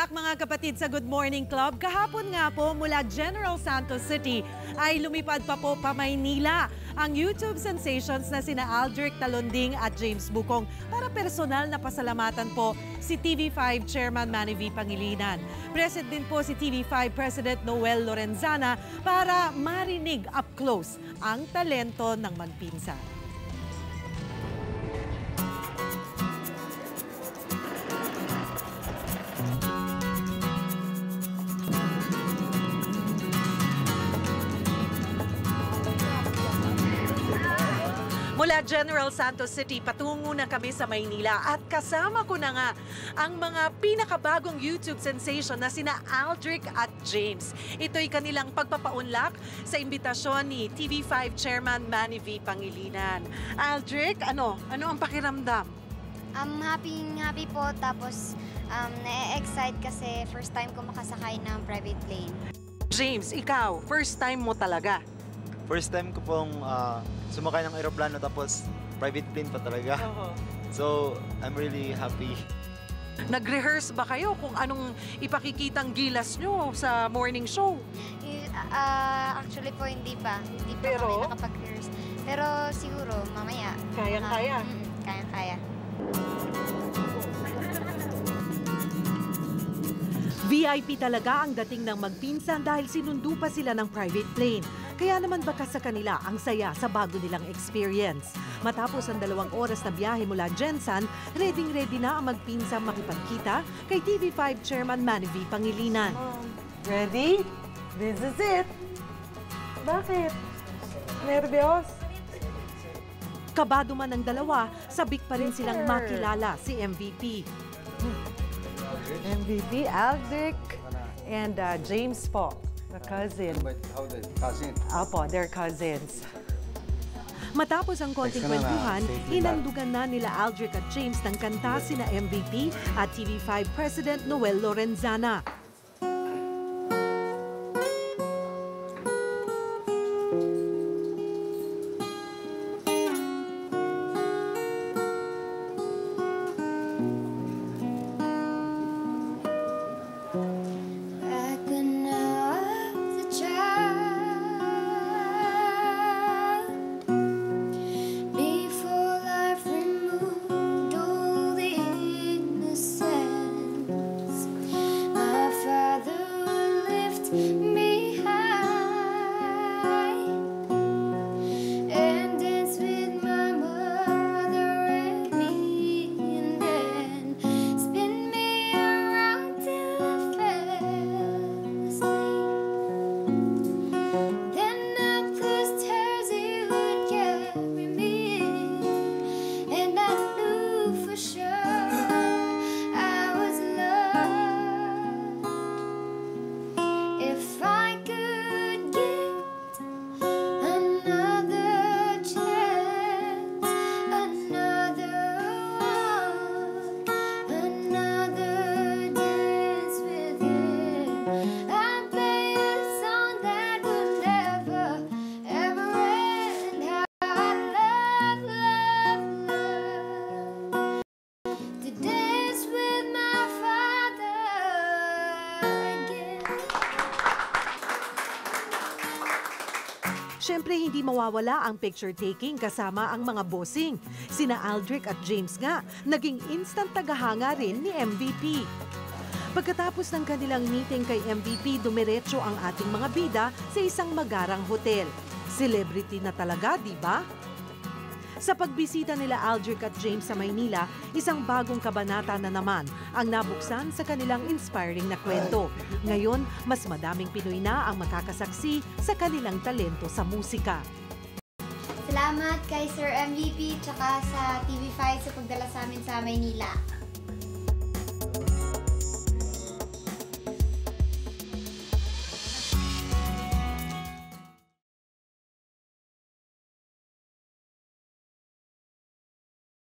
back mga kapatid sa Good Morning Club. Kahapon nga po mula General Santos City ay lumipad pa po pa Maynila ang YouTube sensations na sina Aldric Talonding at James Bukong para personal na pasalamatan po si TV5 Chairman Manny V. Pangilinan. Present din po si TV5 President Noel Lorenzana para marinig up close ang talento ng magpinsan. Mula General Santos City, patungo na kami sa Maynila at kasama ko na nga ang mga pinakabagong YouTube sensation na sina Aldric at James. Ito'y kanilang pagpapaunlak sa imbitasyon ni TV5 Chairman Manny V. Pangilinan. Aldric, ano ang pakiramdam? Happy po, tapos na-excite kasi first time ko makasakay ng private plane. James, ikaw, first time mo talaga? First time ko pong sumakay ng aeroplano tapos private plane pa talaga. So, I'm really happy. Nag-rehearse ba kayo kung anong ipakikitang gilas nyo sa morning show? Actually po, hindi pa. Hindi pa Pero? kami nakapag-rehearse. Pero siguro, mamaya. Kayang-kaya? Kayang-kaya. VIP talaga ang dating ng magpinsan dahil sinundo pa sila ng private plane. Kaya naman baka sa kanila ang saya sa bago nilang experience. Matapos ang 2 oras na biyahe mula Gensan, ready na ang magpinsang makipagkita kay TV5 Chairman Manny V. Pangilinan. Ready? This is it. Bakit? Nervyos? Kabado man ang dalawa, sabik pa rin silang makilala si MVP. MVP, Aldric, and James po, the cousin. How the cousin? Apo, they're cousins. Matapos ang konting kwentuhan, inandugan na nila Aldric at James ng kanta sina MVP at TV5 President Noel Lorenzana. Siyempre, hindi mawawala ang picture-taking kasama ang mga bossing. Sina Aldric at James nga, naging instant tagahanga rin ni MVP. Pagkatapos ng kanilang meeting kay MVP, dumiretso ang ating mga bida sa isang magarang hotel. Celebrity na talaga, di ba? Sa pagbisita nila Aldric at James sa Maynila, isang bagong kabanata na naman ang nabuksan sa kanilang inspiring na kwento. Ngayon, mas madaming Pinoy na ang makakasaksi sa kanilang talento sa musika. Salamat kay Sir MVP tsaka sa TV5 sa pagdala sa amin sa Maynila.